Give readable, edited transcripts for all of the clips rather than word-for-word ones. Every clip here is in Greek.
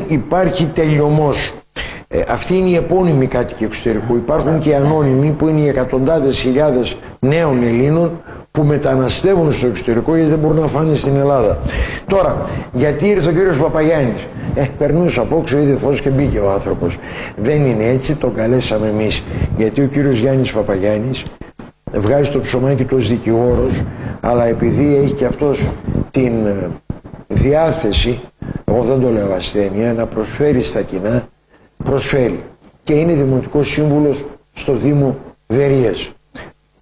υπάρχει τελειωμός. Αυτή είναι η επώνυμη κάτοικοι εξωτερικού. Υπάρχουν και οι ανώνυμοι που είναι οι εκατοντάδες χιλιάδες νέων Ελλήνων που μεταναστεύουν στο εξωτερικό γιατί δεν μπορούν να φάνε στην Ελλάδα. Τώρα, γιατί ήρθε ο κύριος Παπαγιάννης? Περνούσε απόξω, είδε φως και μπήκε ο άνθρωπος. Δεν είναι έτσι, τον καλέσαμε εμείς. Γιατί ο κύριος Γιάννης Παπαγιάννης βγάζει το ψωμάκι του ως δικηγόρος, αλλά επειδή έχει και αυτός την διάθεση, εγώ δεν το λέω ασθένεια, να προσφέρει στα κοινά, προσφέρει. Και είναι δημοτικός σύμβουλος στο Δήμο Βερίας.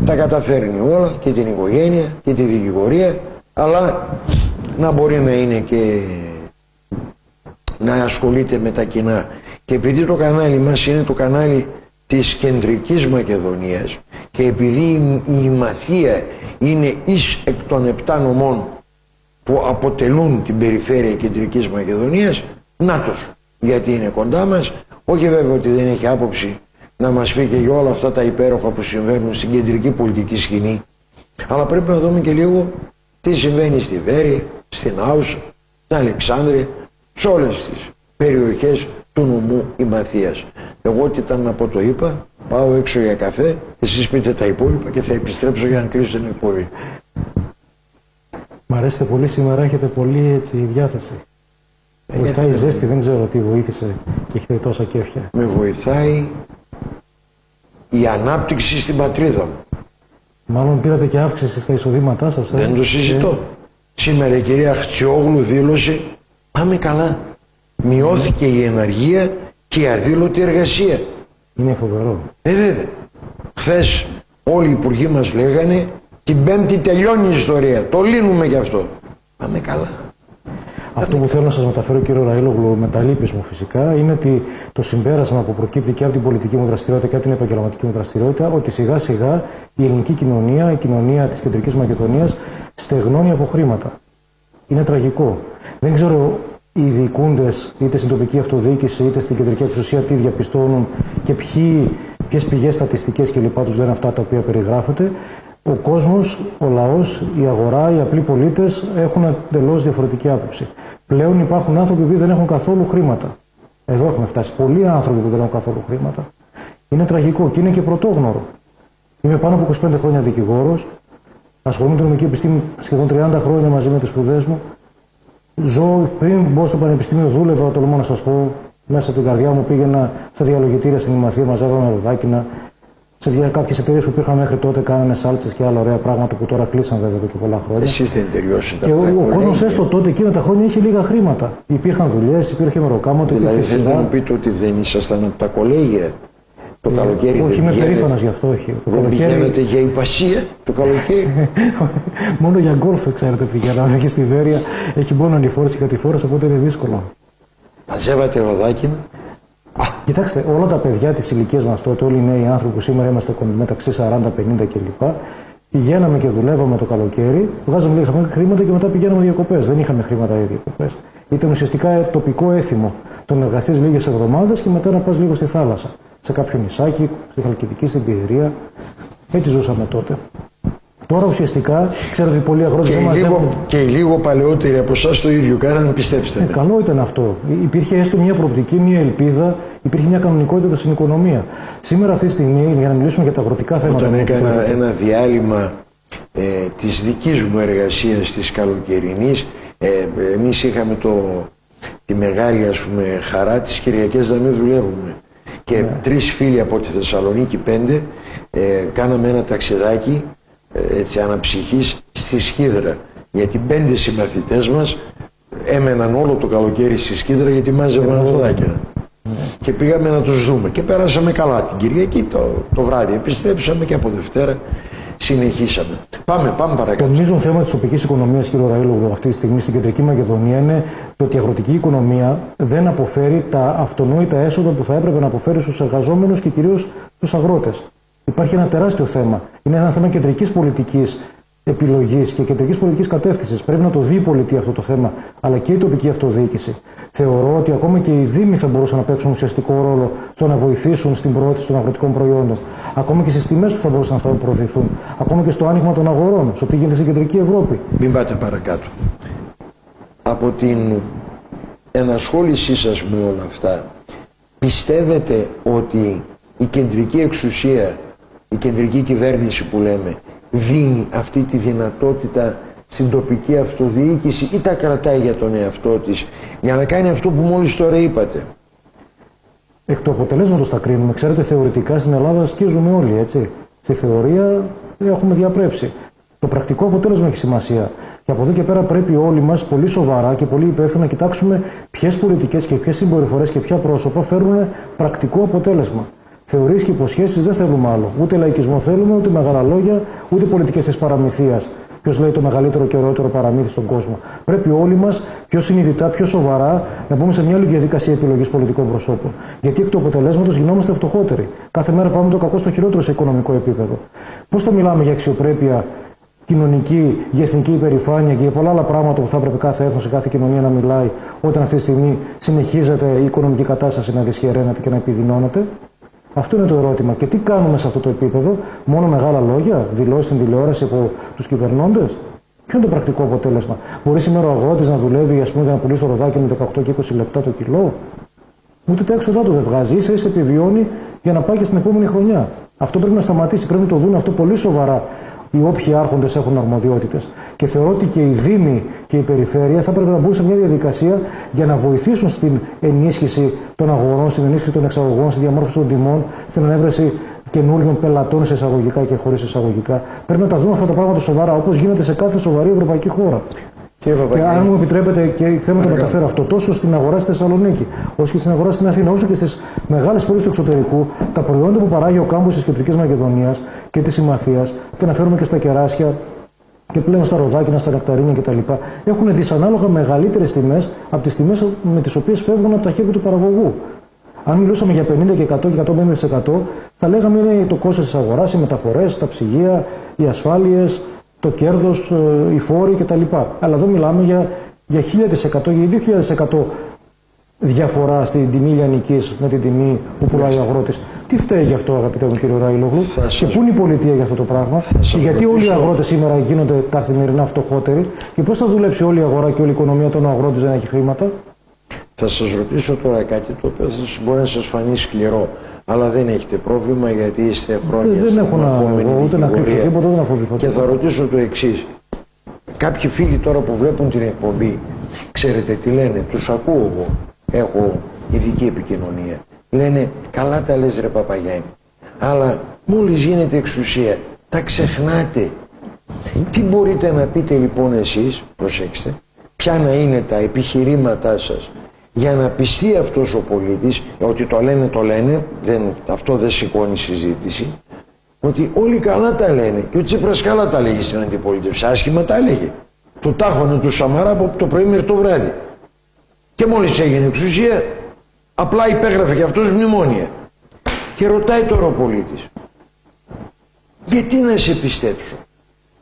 Τα καταφέρνει όλα, και την οικογένεια και τη δικηγορία, αλλά να μπορεί να είναι και να ασχολείται με τα κοινά. Και επειδή το κανάλι μας είναι το κανάλι της Κεντρικής Μακεδονίας και επειδή η Μαθία είναι εις εκ των 7 νομών που αποτελούν την περιφέρεια Κεντρικής Μακεδονίας, νάτος, γιατί είναι κοντά μας. Όχι βέβαια ότι δεν έχει άποψη να μας πει και για όλα αυτά τα υπέροχα που συμβαίνουν στην κεντρική πολιτική σκηνή, αλλά πρέπει να δούμε και λίγο τι συμβαίνει στη Βέρεια, στην Άουσα, στην Αλεξάνδρεια, σε όλες τις περιοχές του νομού Ημαθίας. Εγώ ό,τι ήταν να πω το είπα, πάω έξω για καφέ, εσείς πείτε τα υπόλοιπα και θα επιστρέψω για να κλείσω την εκπομπή. Μ' αρέσετε πολύ σήμερα, έχετε πολύ έτσι διάθεση. Βοηθάει η ζέστη, δεν ξέρω τι βοήθησε και έχετε τόσα κέφια. Με βοηθάει η ανάπτυξη στην πατρίδα μου. Μάλλον πήρατε και αύξηση στα εισοδήματά σας. Δεν το συζητώ. Σήμερα η κυρία Χτσιόγλου δήλωσε πάμε καλά. Μειώθηκε η εναργία και η αδήλωτη εργασία. Είναι φοβερό. Βέβαια. Χθες όλοι οι υπουργοί μας λέγανε την Πέμπτη τελειώνει η ιστορία. Το λύνουμε γι' αυτό. Πάμε καλά. Αυτό που θέλω να σας μεταφέρω, κύριο Ραήλογλου, με τα λύπης μου φυσικά, είναι ότι το συμπέρασμα που προκύπτει και από την πολιτική μου δραστηριότητα και από την επαγγελματική μου δραστηριότητα, ότι σιγά σιγά η ελληνική κοινωνία, η κοινωνία της Κεντρικής Μακεδονίας, στεγνώνει από χρήματα. Είναι τραγικό. Δεν ξέρω οι διοικούντες, είτε στην τοπική αυτοδιοίκηση είτε στην κεντρική εξουσία, τι διαπιστώνουν και ποιες πηγές στατιστικές κλπ. Τους λένε αυτά τα οποία περιγράφεται. Ο κόσμος, ο λαός, η αγορά, οι απλοί πολίτες έχουν εντελώς διαφορετική άποψη. Πλέον υπάρχουν άνθρωποι που δεν έχουν καθόλου χρήματα. Εδώ έχουμε φτάσει. Πολλοί άνθρωποι που δεν έχουν καθόλου χρήματα. Είναι τραγικό και είναι και πρωτόγνωρο. Είμαι πάνω από 25 χρόνια δικηγόρος. Ασχολούμαι με την νομική επιστήμη σχεδόν 30 χρόνια μαζί με τις σπουδές μου. Ζω, πριν μπω στο πανεπιστήμιο, δούλευα, τολμώ να σας πω, μέσα από την καρδιά μου πήγαινα στα διαλογητήρια στην Ημαθία, μαζεύαμε ροδάκινα. Σε κάποιες εταιρείες που υπήρχαν μέχρι τότε κάνανε σάλτσες και άλλα ωραία πράγματα που τώρα κλείσαν βέβαια εδώ και πολλά χρόνια. Εσείς δεν τελειώσετε. Και ο κόσμος έστω τότε εκείνα τα χρόνια είχε λίγα χρήματα. Υπήρχαν δουλειές, υπήρχε μεροκάματο. Δηλαδή θέλετε να μου πείτε ότι δεν ήσασταν από τα κολέγια το καλοκαίρι? Όχι, είμαι περήφανος γι' αυτό. Όχι. Το δεν πηγαίνατε για υπασία το καλοκαίρι? Μόνο για γκολφ, ξέρετε, πηγαίναμε και στη Βέρεια. Έχει μόνο ανηφόρηση και κατηφόρηση, οπότε είναι δύσκολο. Μαζεύατε ροδάκινα. Κοιτάξτε, όλα τα παιδιά της ηλικίας μας τότε, όλοι οι νέοι άνθρωποι που σήμερα είμαστε μεταξύ 40-50 κλπ. Πηγαίναμε και δουλεύαμε το καλοκαίρι, βγάζαμε λίγα χρήματα και μετά πηγαίναμε διακοπές. Δεν είχαμε χρήματα για διακοπές. Ήταν ουσιαστικά τοπικό έθιμο. Το να εργαστείς λίγες εβδομάδες και μετά να πας λίγο στη θάλασσα. Σε κάποιο νησάκι, στη Χαλκιδική, στην Πιερία. Έτσι ζούσαμε τότε. Τώρα ουσιαστικά, ξέρετε, πολλοί αγρότες δεν μαζεύουν. Και οι λίγο παλαιότεροι από εσάς το ίδιο κάνανε, πιστέψτε. Καλό ήταν αυτό. Υπήρχε έστω μια προοπτική, μια ελπίδα, υπήρχε μια κανονικότητα στην οικονομία. Σήμερα, αυτή τη στιγμή, για να μιλήσουμε για τα αγροτικά θέματα. Όταν έκανα ένα διάλειμμα της δικής μου εργασίας της καλοκαιρινής, εμείς είχαμε τη μεγάλη, ας πούμε, χαρά τις Κυριακές να μην δουλεύουμε. Και 3 φίλοι από τη Θεσσαλονίκη, 5, κάναμε ένα ταξιδάκι έτσι αναψυχής στη Σκύδρα, γιατί 5 συμμαθητές μας έμεναν όλο το καλοκαίρι στη Σκύδρα γιατί μάζευαν ροδάκινα. Και πήγαμε να τους δούμε και πέρασαμε καλά την Κυριακή. Το βράδυ επιστρέψαμε και από Δευτέρα συνεχίσαμε. Πάμε παρακάτω. Το μείζον θέμα της τοπικής οικονομίας, κύριο Ραήλογλου, αυτή τη στιγμή στην Κεντρική Μακεδονία είναι το ότι η αγροτική οικονομία δεν αποφέρει τα αυτονόητα έσοδα που θα έπρεπε να αποφέρει στους εργαζόμενους και κυρίως στους αγρότες. Υπάρχει ένα τεράστιο θέμα. Είναι ένα θέμα κεντρικής πολιτικής επιλογής και κεντρικής πολιτικής κατεύθυνσης. Πρέπει να το δει η πολιτεία αυτό το θέμα, αλλά και η τοπική αυτοδιοίκηση. Θεωρώ ότι ακόμα και οι δήμοι θα μπορούσαν να παίξουν ουσιαστικό ρόλο στο να βοηθήσουν στην προώθηση των αγροτικών προϊόντων. Ακόμα και στις τιμές που θα μπορούσαν αυτά να προωθηθούν. Ακόμα και στο άνοιγμα των αγορών, στο τι γίνεται στην κεντρική Ευρώπη. Μην πάτε παρακάτω. Από την ενασχόλησή σας με όλα αυτά, πιστεύετε ότι η κεντρική εξουσία, η κεντρική κυβέρνηση που λέμε, δίνει αυτή τη δυνατότητα στην τοπική αυτοδιοίκηση ή τα κρατάει για τον εαυτό της για να κάνει αυτό που μόλις τώρα είπατε? Εκ του αποτελέσματος τα κρίνουμε. Ξέρετε, θεωρητικά στην Ελλάδα σκίζουμε όλοι, έτσι. Στη θεωρία έχουμε διαπρέψει. Το πρακτικό αποτέλεσμα έχει σημασία. Και από εδώ και πέρα πρέπει όλοι μας πολύ σοβαρά και πολύ υπεύθυνα να κοιτάξουμε ποιες πολιτικές και ποιες συμπεριφορές και ποια πρόσωπα φέρνουν πρακτικό αποτέλεσμα. Θεωρίες και υποσχέσεις δεν θέλουμε άλλο. Ούτε λαϊκισμό θέλουμε, ούτε μεγάλα λόγια, ούτε πολιτικές της παραμυθίας. Ποιος λέει το μεγαλύτερο και ωραιότερο παραμύθι στον κόσμο. Πρέπει όλοι μας πιο συνειδητά, πιο σοβαρά να μπούμε σε μια άλλη διαδικασία επιλογής πολιτικών προσώπων. Γιατί εκ του αποτελέσματος γινόμαστε φτωχότεροι. Κάθε μέρα πάμε το κακό στο χειρότερο σε οικονομικό επίπεδο. Πώς θα μιλάμε για αξιοπρέπεια κοινωνική, για εθνική υπερηφάνεια και για πολλά άλλα πράγματα που θα έπρεπε κάθε έθνος σε κάθε κοινωνία να μιλάει, όταν αυτή τη στιγμή συνεχίζεται η οικονομική κατάσταση να δυσχεραίνεται και να επιδεινώνεται? Αυτό είναι το ερώτημα. Και τι κάνουμε σε αυτό το επίπεδο? Μόνο μεγάλα λόγια, δηλώσεις στην τηλεόραση από τους κυβερνώντες? Ποιο είναι το πρακτικό αποτέλεσμα? Μπορεί σήμερα ο αγρότης να δουλεύει, ας πούμε, για να πουλήσει το ροδάκι με 18 και 20 λεπτά το κιλό? Ούτε τα έξοδά του δεν βγάζει. Ίσα-ίσα επιβιώνει για να πάει και στην επόμενη χρονιά. Αυτό πρέπει να σταματήσει. Πρέπει να το δουν αυτό πολύ σοβαρά οι όποιοι άρχοντες έχουν αρμοδιότητες. Και θεωρώ ότι και οι δήμοι και η περιφέρεια θα πρέπει να μπουν σε μια διαδικασία για να βοηθήσουν στην ενίσχυση των αγορών, στην ενίσχυση των εξαγωγών, στη διαμόρφωση των τιμών, στην ανέβρεση καινούριων πελατών σε εισαγωγικά και χωρίς εισαγωγικά. Πρέπει να τα δούμε αυτά τα πράγματα σοβαρά, όπως γίνεται σε κάθε σοβαρή ευρωπαϊκή χώρα. Και αν μου επιτρέπετε, και θέλω να το μεταφέρω αυτό τόσο στην αγορά στη Θεσσαλονίκη, όσο και στην αγορά στην Αθήνα, όσο και στις μεγάλες πόλεις του εξωτερικού, τα προϊόντα που παράγει ο κάμπος της Κεντρικής Μακεδονίας και της Συμμαθίας, και αναφέρομαι και στα κεράσια και πλέον στα ροδάκινα, στα νεκταρίνια κτλ., έχουν δυσανάλογα μεγαλύτερες τιμές από τις τιμές με τις οποίες φεύγουν από τα χέρια του παραγωγού. Αν μιλούσαμε για 50 και 100 και 150%, θα λέγαμε είναι το κόστος της αγοράς, οι μεταφορές, τα ψυγεία, οι ασφάλειες, το κέρδος, οι φόροι κτλ. Αλλά εδώ μιλάμε για 1000%, για 2000% διαφορά στην τιμή λιανικής με την τιμή που πουλάει ο αγρότης. Τι φταίει γι' αυτό, αγαπητέ μου κύριο Ραήλογλου, και πού είναι η πολιτεία για αυτό το πράγμα, και γιατί όλοι οι αγρότες σήμερα γίνονται καθημερινά φτωχότεροι, και πώς θα δουλέψει όλη η αγορά και όλη η οικονομία όταν ο αγρότης δεν έχει χρήματα? Θα σας ρωτήσω τώρα κάτι το οποίο μπορεί να σας φανεί σκληρό, αλλά δεν έχετε πρόβλημα γιατί είστε χρόνια δεν έχω ούτε να κρύψω τίποτα, ούτε να φοβηθώ. Και θα ρωτήσω το εξής. Κάποιοι φίλοι τώρα που βλέπουν την εκπομπή, ξέρετε τι λένε? Τους ακούω εγώ, έχω ειδική επικοινωνία. Λένε, καλά τα λες ρε Παπαγιάννη, αλλά μόλις γίνεται εξουσία τα ξεχνάτε. Τι μπορείτε να πείτε λοιπόν εσείς, προσέξτε, ποια να είναι τα επιχειρήματά σας για να πιστεί αυτός ο πολίτης, ότι το λένε, αυτό δεν σηκώνει συζήτηση, ότι όλοι καλά τα λένε και ο Τσίπρας καλά τα λέγει στην αντιπολίτευση, άσχημα τα έλεγε. Το τάχωνε του Σαμαρά από το πρωί μέχρι το βράδυ. Και μόλις έγινε εξουσία, απλά υπέγραφε και αυτός μνημόνια. Και ρωτάει τώρα ο πολίτης, γιατί να σε πιστέψω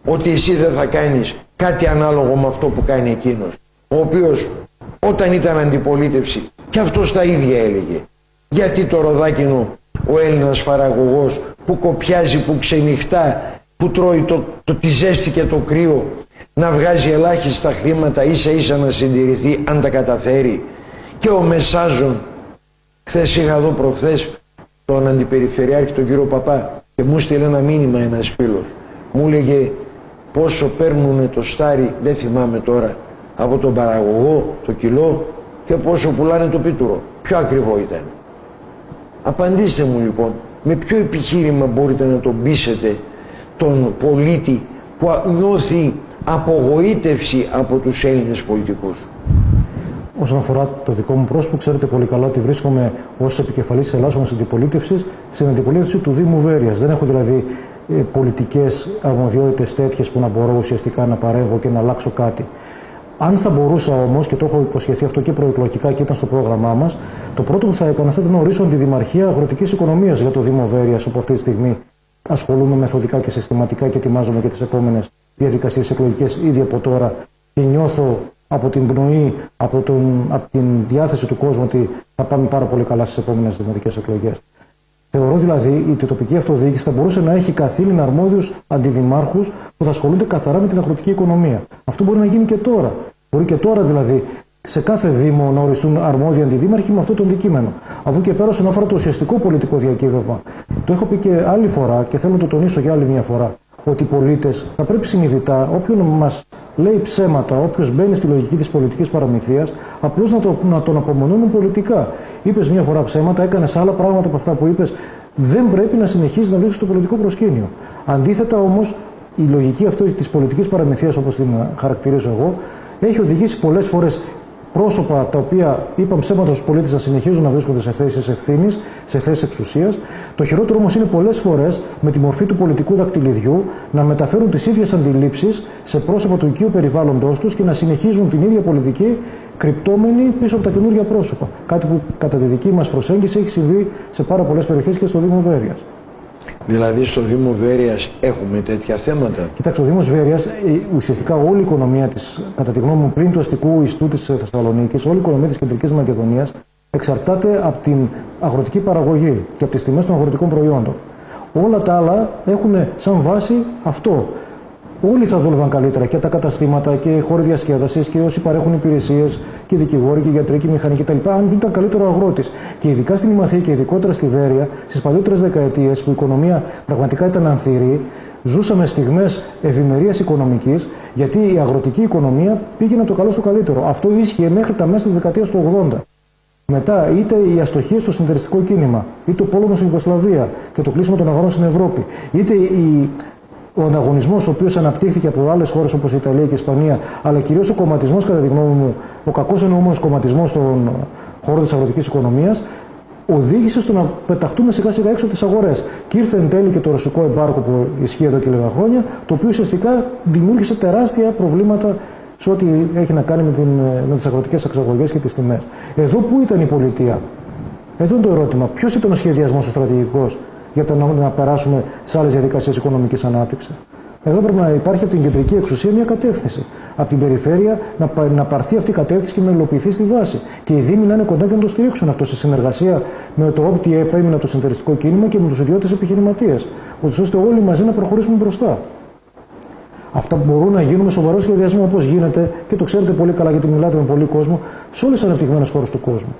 ότι εσύ δεν θα κάνεις κάτι ανάλογο με αυτό που κάνει εκείνος, ο οποίος όταν ήταν αντιπολίτευση και αυτός τα ίδια έλεγε? Γιατί το ροδάκινο ο Έλληνας παραγωγός που κοπιάζει, που ξενυχτά, που τρώει τη ζέστη και το κρύο, να βγάζει ελάχιστα χρήματα, ίσα ίσα να συντηρηθεί αν τα καταφέρει? Και ο Μεσάζων, χθες είχα εδώ προχθές τον αντιπεριφερειάρχη τον κύριο Παπά και μου στείλε ένα μήνυμα ένας φίλος, μου έλεγε πόσο παίρνουνε το στάρι, δεν θυμάμαι τώρα, από τον παραγωγό το κιλό και πόσο πουλάνε το πίτουρο. Ποιο ακριβό ήταν? Απαντήστε μου λοιπόν, με ποιο επιχείρημα μπορείτε να τον πείσετε τον πολίτη που νιώθει απογοήτευση από τους Έλληνες πολιτικούς? Όσον αφορά το δικό μου πρόσωπο, ξέρετε πολύ καλά ότι βρίσκομαι ως επικεφαλής της Ελλάδος Αντιπολίτευσης στην αντιπολίτευση του Δήμου Βέρειας. Δεν έχω δηλαδή πολιτικές αρμοδιότητες τέτοιες που να μπορώ ουσιαστικά να παρέμβω και να αλλάξω κάτι. Αν θα μπορούσα όμως, και το έχω υποσχεθεί αυτό και προεκλογικά και ήταν στο πρόγραμμά μας, το πρώτο που θα έκανα θα ήταν να ορίσω τη Δημαρχία Αγροτικής Οικονομίας για το Δήμο Βέρειας, όπου αυτή τη στιγμή ασχολούμαι μεθοδικά και συστηματικά και ετοιμάζομαι για τις επόμενες διαδικασίες εκλογικές ήδη από τώρα και νιώθω από την πνοή, από την διάθεση του κόσμου ότι θα πάμε πάρα πολύ καλά στις επόμενες δημοτικές εκλογές. Θεωρώ δηλαδή ότι η τοπική αυτοδιοίκηση θα μπορούσε να έχει καθήλυνα αρμόδιους αντιδημάρχους που θα ασχολούνται καθαρά με την αγροτική οικονομία. Αυτό μπορεί να γίνει και τώρα. Μπορεί και τώρα δηλαδή σε κάθε Δήμο να οριστούν αρμόδιοι αντιδήμαρχοι με αυτό το αντικείμενο. Από εκεί και πέρα, όσον αφορά το ουσιαστικό πολιτικό διακύβευμα, το έχω πει και άλλη φορά και θέλω να το τονίσω για άλλη μια φορά, ότι οι πολίτες θα πρέπει συνειδητά, όποιον μας λέει ψέματα, όποιος μπαίνει στη λογική της πολιτικής παραμυθίας, απλώς να τον απομονώνουν πολιτικά. Είπες μια φορά ψέματα, έκανες άλλα πράγματα από αυτά που είπες, δεν πρέπει να συνεχίσεις να βρίσκεις το πολιτικό προσκήνιο. Αντίθετα όμως, η λογική αυτή της πολιτικής παραμυθίας, όπως την χαρακτηρίζω εγώ, έχει οδηγήσει πολλές φορές πρόσωπα τα οποία είπαν ψέματα στους πολίτες να συνεχίζουν να βρίσκονται σε θέσεις ευθύνης, σε θέσεις εξουσίας. Το χειρότερο όμως είναι πολλές φορές με τη μορφή του πολιτικού δακτυλιδιού να μεταφέρουν τις ίδιες αντιλήψεις σε πρόσωπα του οικείου περιβάλλοντος τους και να συνεχίζουν την ίδια πολιτική κρυπτόμενοι πίσω από τα καινούργια πρόσωπα. Κάτι που κατά τη δική μας προσέγγιση έχει συμβεί σε πάρα πολλές περιοχές και στο Δήμο Βέρειας. Δηλαδή στο Δήμο Βέρειας έχουμε τέτοια θέματα. Κοιτάξτε, ο Δήμος Βέρειας, ουσιαστικά όλη η οικονομία της, κατά τη γνώμη μου, πλην του αστικού ιστού της Θεσσαλονίκης, όλη η οικονομία της Κεντρικής Μακεδονίας εξαρτάται από την αγροτική παραγωγή και από τις τιμές των αγροτικών προϊόντων. Όλα τα άλλα έχουν σαν βάση αυτό. Όλοι θα δούλευαν καλύτερα, και τα καταστήματα και οι χώροι διασκέδασης και όσοι παρέχουν υπηρεσίες και οι δικηγόροι και οι γιατροί και οι μηχανικοί κτλ. Αν ήταν καλύτερο ο αγρότης. Και ειδικά στην Ημαθία και ειδικότερα στη Βέρεια, στις παλιότερες δεκαετίες που η οικονομία πραγματικά ήταν ανθυρή, ζούσαμε στιγμές ευημερίας οικονομικής, γιατί η αγροτική οικονομία πήγαινε από το καλό στο καλύτερο. Αυτό ίσχυε μέχρι τα μέσα της δεκαετίας του 80. Μετά, είτε η αστοχία στο συνεταιριστικό κίνημα, είτε ο πόλεμος στην Ιουγκοσλαβία και το κλείσιμο των αγορών στην Ευρώπη, είτε ο ανταγωνισμός ο οποίος αναπτύχθηκε από άλλες χώρες όπως η Ιταλία και η Ισπανία, αλλά κυρίως ο κομματισμός, κατά τη γνώμη μου, ο κακός εννοούμενος κομματισμός στον χώρο της αγροτικής οικονομίας, οδήγησε στο να πεταχτούμε σιγά σιγά έξω από τις αγορές. Και ήρθε εν τέλει και το ρωσικό εμπάργκο που ισχύει εδώ και λίγα χρόνια, το οποίο ουσιαστικά δημιούργησε τεράστια προβλήματα σε ό,τι έχει να κάνει με τις αγροτικές εξαγωγές και τις τιμές. Εδώ πού ήταν η πολιτεία? Εδώ είναι το ερώτημα. Ποιος ήταν ο σχεδιασμός ο στρατηγικός για να περάσουμε σε άλλες διαδικασίες οικονομικής ανάπτυξης? Εδώ πρέπει να υπάρχει από την κεντρική εξουσία μια κατεύθυνση. Από την περιφέρεια να πάρθει αυτή η κατεύθυνση και να υλοποιηθεί στη βάση. Και οι Δήμοι να είναι κοντά και να το στηρίξουν αυτό σε συνεργασία με το ΟΠΤΙΕΠ, με το συνεταιριστικό κίνημα και με τους ιδιώτες επιχειρηματίες. Ώστε όλοι μαζί να προχωρήσουμε μπροστά. Αυτά που μπορούν να γίνουν με σοβαρό σχεδιασμό, όπως γίνεται, και το ξέρετε πολύ καλά γιατί μιλάτε με πολύ κόσμο, σε όλες τις ανεπτυγμένες χώρες του κόσμου.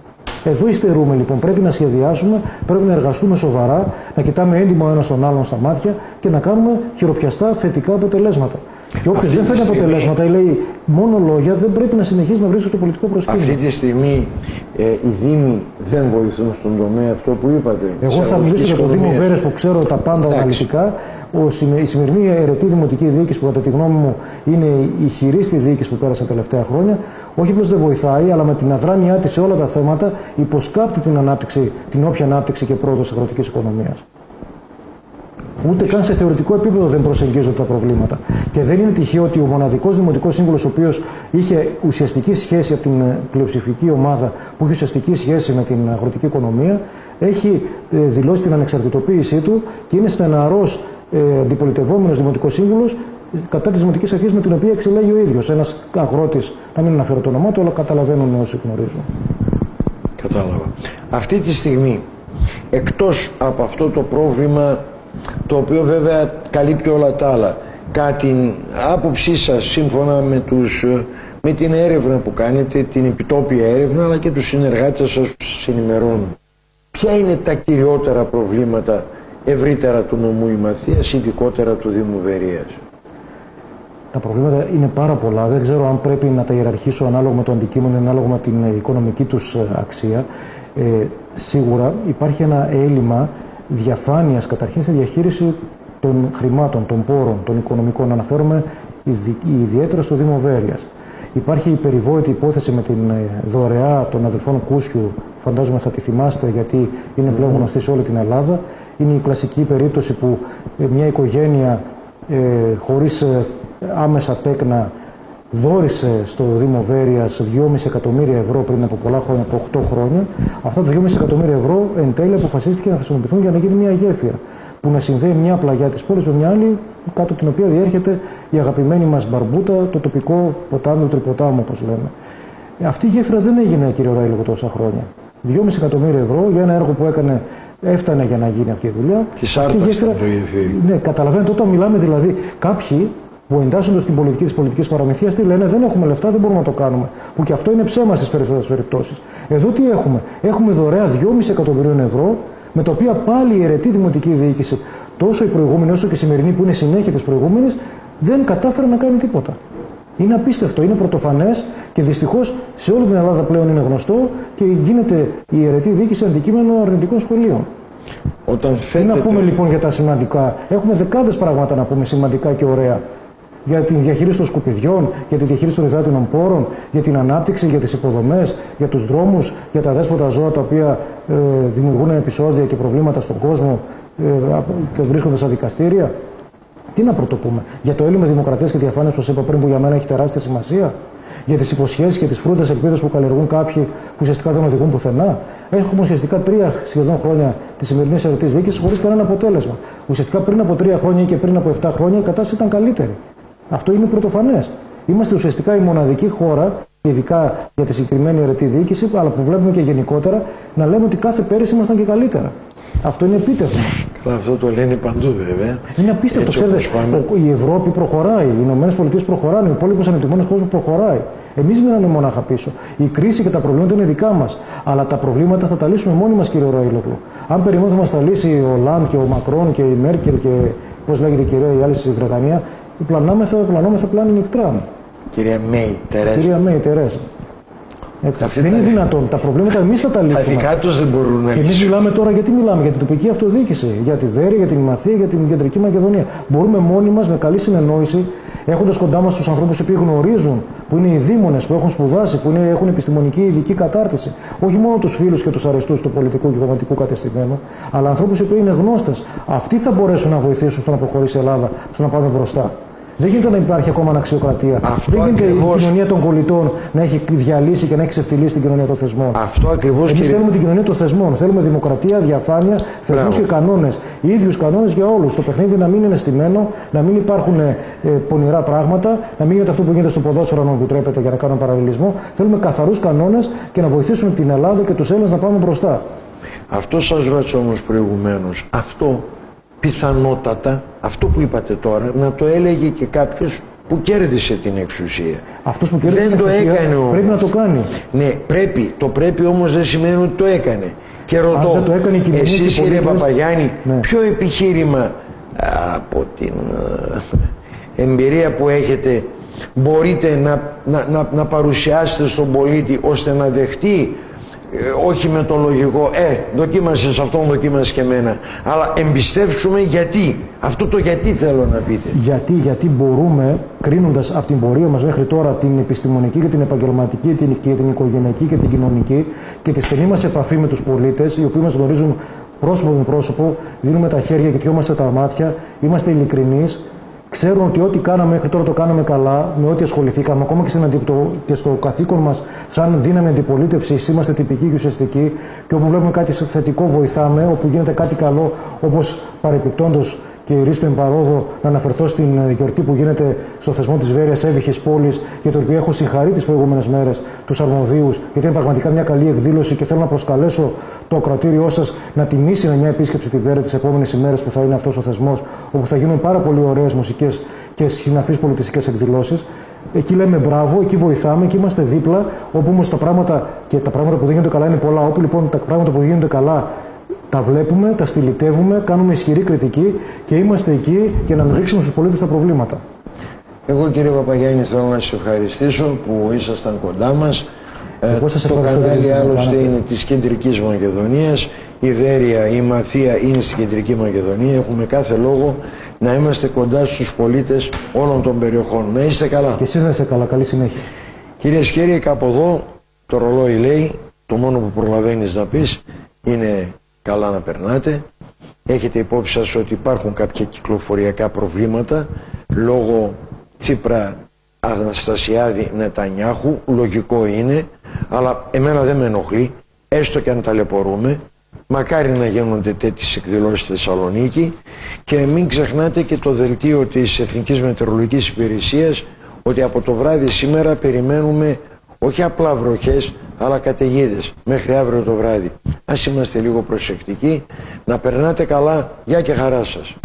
Εδώ υστερούμε λοιπόν. Πρέπει να σχεδιάσουμε, πρέπει να εργαστούμε σοβαρά, να κοιτάμε έντιμα ο ένας τον άλλον στα μάτια και να κάνουμε χειροπιαστά θετικά αποτελέσματα. Και όποιος δεν φέρνει αποτελέσματα ή λέει μόνο λόγια, δεν πρέπει να συνεχίσει να βρίσκει το πολιτικό προσκήνιο. Αυτή τη στιγμή οι Δήμοι δεν βοηθούν στον τομέα αυτό που είπατε. Εγώ θα μιλήσω για το Δήμο Βέρειας που ξέρω τα πάντα αναλυτικά. Η σημερινή αιρετή δημοτική διοίκηση, που κατά τη γνώμη μου είναι η χειρίστη διοίκηση που πέρασε τα τελευταία χρόνια, όχι απλώς δεν βοηθάει, αλλά με την αδράνειά της σε όλα τα θέματα υποσκάπτει την ανάπτυξη, την όποια ανάπτυξη και πρόοδο της αγροτικής οικονομίας. Ούτε καν σε θεωρητικό επίπεδο δεν προσεγγίζονται τα προβλήματα. Και δεν είναι τυχαίο ότι ο μοναδικός δημοτικός σύμβουλος, ο οποίος είχε ουσιαστική σχέση από την πλειοψηφική ομάδα, που είχε ουσιαστική σχέση με την αγροτική οικονομία, έχει δηλώσει την ανεξαρτητοποίησή του και είναι στεναρός αντιπολιτευόμενος δημοτικός σύμβουλος κατά της δημοτικής αρχής με την οποία εξελέγει ο ίδιος. Ένας αγρότης, να μην αναφέρω το όνομά του, αλλά καταλαβαίνουν όσοι γνωρίζουν. Κατάλαβα. Αυτή τη στιγμή, εκτός από αυτό το πρόβλημα, το οποίο βέβαια καλύπτει όλα τα άλλα, κατά την άποψή σας, σύμφωνα με την έρευνα που κάνετε, την επιτόπια έρευνα, αλλά και τους συνεργάτες σας που σας ενημερώνουν, ποια είναι τα κυριότερα προβλήματα ευρύτερα του νομού Ημαθίας, ειδικότερα του Δήμου Βερίας? Τα προβλήματα είναι πάρα πολλά. Δεν ξέρω αν πρέπει να τα ιεραρχήσω ανάλογα με το αντικείμενο, ανάλογα με την οικονομική τους αξία. Σίγουρα υπάρχει ένα έλλειμμα διαφάνειας καταρχήν στη διαχείριση των χρημάτων, των πόρων, των οικονομικών. Αναφέρομαι ιδιαίτερα στο Δήμο Βέρειας. Υπάρχει η περιβόητη υπόθεση με την δωρεά των αδελφών Κούσιου, φαντάζομαι θα τη θυμάστε γιατί είναι πλέον γνωστή σε όλη την Ελλάδα. Είναι η κλασική περίπτωση που μια οικογένεια χωρίς άμεσα τέκνα δώρισε στο Δήμο Βέρειας 2,5 εκατομμύρια ευρώ πριν από πολλά χρόνια, από 8 χρόνια. Αυτά τα 2,5 εκατομμύρια ευρώ εν τέλει αποφασίστηκε να χρησιμοποιηθούν για να γίνει μια γέφυρα που να συνδέει μια πλαγιά της πόλης με μια άλλη, κάτω από την οποία διέρχεται η αγαπημένη μας Μπαρμπούτα, το τοπικό ποτάμι, το Τρυποτάμο όπως λέμε. Αυτή η γέφυρα δεν έγινε, κύριε Ράιλογο, τόσα χρόνια. 2,5 εκατομμύρια ευρώ για ένα έργο που έφτανε για να γίνει αυτή η δουλειά. Τη άρπαξε το γεφύρι. Ναι, καταλαβαίνετε, όταν μιλάμε δηλαδή κάποιοι που εντάσσονται στην πολιτική της πολιτικής παραμυθίας, τι λένε, δεν έχουμε λεφτά, δεν μπορούμε να το κάνουμε. Που και αυτό είναι ψέμα στις περισσότερες περιπτώσεις. Εδώ τι έχουμε? Έχουμε δωρεά 2,5 εκατομμυρίων ευρώ, με τα οποία πάλι η αιρετή δημοτική διοίκηση, τόσο η προηγούμενη όσο και η σημερινή που είναι συνέχεια της προηγούμενης, δεν κατάφερε να κάνει τίποτα. Είναι απίστευτο, είναι πρωτοφανές και δυστυχώς σε όλη την Ελλάδα πλέον είναι γνωστό και γίνεται η αιρετή διοίκηση αντικείμενο αρνητικών σχολείων. Τι να πούμε λοιπόν για τα σημαντικά? Έχουμε δεκάδες πράγματα να πούμε σημαντικά και ωραία. Για τη διαχείριση των σκουπιδιών, για τη διαχείριση των υδάτινων πόρων, για την ανάπτυξη, για τις υποδομές, για τους δρόμους, για τα δέσποτα ζώα τα οποία δημιουργούν επεισόδια και προβλήματα στον κόσμο και βρίσκονται στα δικαστήρια. Τι να πρωτοπούμε? Για το έλλειμμα δημοκρατίας και διαφάνειας, όπως είπα πριν, που για μένα έχει τεράστια σημασία. Για τις υποσχέσεις και τις φρούτες ελπίδες που καλλιεργούν κάποιοι που ουσιαστικά δεν οδηγούν πουθενά. Έχουμε ουσιαστικά 3 σχεδόν χρόνια τη σημερινή αιρετή διοίκηση χωρίς κανένα αποτέλεσμα. Ουσιαστικά πριν από 3 χρόνια ή και πριν από 7 χρόνια η κατάσταση ήταν καλύτερη. Αυτό είναι πρωτοφανές. Είμαστε ουσιαστικά η μοναδική χώρα, ειδικά για τη συγκεκριμένη αιρετή διοίκηση, αλλά που βλέπουμε και γενικότερα, να λέμε ότι κάθε πέρυσι ήμασταν και καλύτερα. Αυτό είναι επίτευγμα. Αυτό το λένε παντού βέβαια. Είναι απίστευτο. Ξέρετε, η Ευρώπη προχωράει, οι ΗΠΑ προχωράνε, ο υπόλοιπος ανεπτυγμένος κόσμος προχωράει. Εμείς μείναμε μονάχα πίσω. Η κρίση και τα προβλήματα είναι δικά μας. Αλλά τα προβλήματα θα τα λύσουμε μόνοι μας, κύριε Ραήλογλου. Αν περιμένουμε να μας τα λύσει ο Λαντ και ο Μακρόν και η Μέρκελ και πώς λέγεται η κυρία, οι άλλοι στη Βρετανία, πλανόμεθα πλάνη νυχτρά. Κυρία Μέη Τερέζα. Δεν είναι δυνατόν. Τα προβλήματα εμείς θα τα λύσουμε. Τα δικά τους δεν μπορούν να λύσουν. Εμείς μιλάμε τώρα γιατί μιλάμε? Για την τοπική αυτοδιοίκηση, για τη Βέρεια, για την Ημαθία, για την Κεντρική Μακεδονία. Μπορούμε μόνοι μας με καλή συνεννόηση, έχοντας κοντά μας τους ανθρώπους που γνωρίζουν, που είναι οι δήμονες, που έχουν σπουδάσει, που έχουν επιστημονική ειδική κατάρτιση. Όχι μόνο τους φίλους και τους αρεστούς του πολιτικού και κομματικού κατεστημένου, αλλά ανθρώπους που είναι γνώστες. Αυτοί θα μπορέσουν να βοηθήσουν στο να προχωρήσει η Ελλάδα, στο να πάμε μπροστά. Δεν γίνεται να υπάρχει ακόμα αναξιοκρατία. Δεν γίνεται η κοινωνία των πολιτών να έχει διαλύσει και να έχει ξεφτυλίσει την κοινωνία των θεσμών. Αυτό ακριβώς. Εμείς θέλουμε την κοινωνία των θεσμών. Θέλουμε δημοκρατία, διαφάνεια, θεσμούς και κανόνες. Οι ίδιους κανόνες για όλους. Το παιχνίδι να μην είναι στημένο, να μην υπάρχουν πονηρά πράγματα, να μην γίνεται αυτό που γίνεται στο ποδόσφαιρο, αν μου επιτρέπετε, για να κάνω παραλληλισμό. Θέλουμε καθαρούς κανόνες και να βοηθήσουμε την Ελλάδα και τους Έλληνες να πάμε μπροστά. Αυτό σας ρώτησα όμως προηγουμένως. Αυτό πιθανότατα, αυτό που είπατε τώρα, να το έλεγε και κάποιος που κέρδισε την εξουσία. Αυτός που κέρδισε την εξουσία έκανε πρέπει να το κάνει. Ναι, πρέπει. Το πρέπει όμως δεν σημαίνει ότι το έκανε. Και ρωτώ, εσείς κύριε Παπαγιάννη, ναι, ποιο επιχείρημα από την εμπειρία που έχετε μπορείτε να παρουσιάσετε στον πολίτη ώστε να δεχτεί, όχι με το λογικό, δοκίμασες αυτόν, δοκίμασες και εμένα, αλλά εμπιστεύσουμε γιατί. Αυτό το γιατί θέλω να πείτε. Γιατί μπορούμε, κρίνοντας από την πορεία μας μέχρι τώρα την επιστημονική και την επαγγελματική και την οικογενειακή και την κοινωνική και τη στενή μας επαφή με τους πολίτες, οι οποίοι μας γνωρίζουν πρόσωπο με πρόσωπο, δίνουμε τα χέρια και κοιόμαστε τα μάτια, είμαστε ειλικρινείς, ξέρουν ότι ό,τι κάναμε μέχρι τώρα το κάναμε καλά, με ό,τι ασχοληθήκαμε, ακόμα και στο καθήκον μας, σαν δύναμη αντιπολίτευσης, είμαστε τυπικοί και ουσιαστικοί. Και όπου βλέπουμε κάτι θετικό, βοηθάμε. Όπου γίνεται κάτι καλό, όπως παρεπιπτόντως και η Ρίστο Εμπαρόδο, να αναφερθώ στην γιορτή που γίνεται στο θεσμό της Βέρειας Εύυχης Πόλης, για το οποίο έχω συγχαρεί τις προηγούμενες μέρες τους αρμοδίους, γιατί είναι πραγματικά μια καλή εκδήλωση και θέλω να προσκαλέσω το ακροατήριό σας να τιμήσει με μια επίσκεψη στη Βέρεια τις επόμενες ημέρες που θα είναι αυτός ο θεσμός, όπου θα γίνουν πάρα πολύ ωραίες μουσικές και συναφείς πολιτιστικές εκδηλώσεις. Εκεί λέμε μπράβο, εκεί βοηθάμε, εκεί είμαστε δίπλα. Όπου όμως τα πράγματα που δεν γίνονται καλά είναι πολλά. Όπου λοιπόν τα πράγματα που δεν γίνονται καλά τα βλέπουμε, τα στυλιτεύουμε, κάνουμε ισχυρή κριτική και είμαστε εκεί για να δείξουμε στους πολίτες τα προβλήματα. Εγώ κύριε Παπαγιάννη θέλω να σας ευχαριστήσω που ήσασταν κοντά μας. Το κανάλι άλλωστε είναι της Κεντρικής Μακεδονίας. Η Βέρεια, η Μαθία είναι στην Κεντρική Μακεδονία. Έχουμε κάθε λόγο να είμαστε κοντά στους πολίτες όλων των περιοχών. Να είστε καλά. Και εσείς να είστε καλά. Καλή συνέχεια. Κυρίες και κύριοι, κάπου εδώ το ρολόι λέει, το μόνο που προλαβαίνεις να πεις είναι καλά να περνάτε. Έχετε υπόψη σας ότι υπάρχουν κάποια κυκλοφοριακά προβλήματα λόγω Τσίπρα, Αναστασιάδη, Νετανιάχου. Λογικό είναι, αλλά εμένα δεν με ενοχλεί, έστω και αν ταλαιπωρούμε. Μακάρι να γίνονται τέτοιες εκδηλώσεις στη Θεσσαλονίκη. Και μην ξεχνάτε και το δελτίο της Εθνικής Μετεωρολογικής Υπηρεσίας, ότι από το βράδυ σήμερα περιμένουμε όχι απλά βροχές, αλλά καταιγίδες μέχρι αύριο το βράδυ. Ας είμαστε λίγο προσεκτικοί, να περνάτε καλά. Γεια και χαρά σας.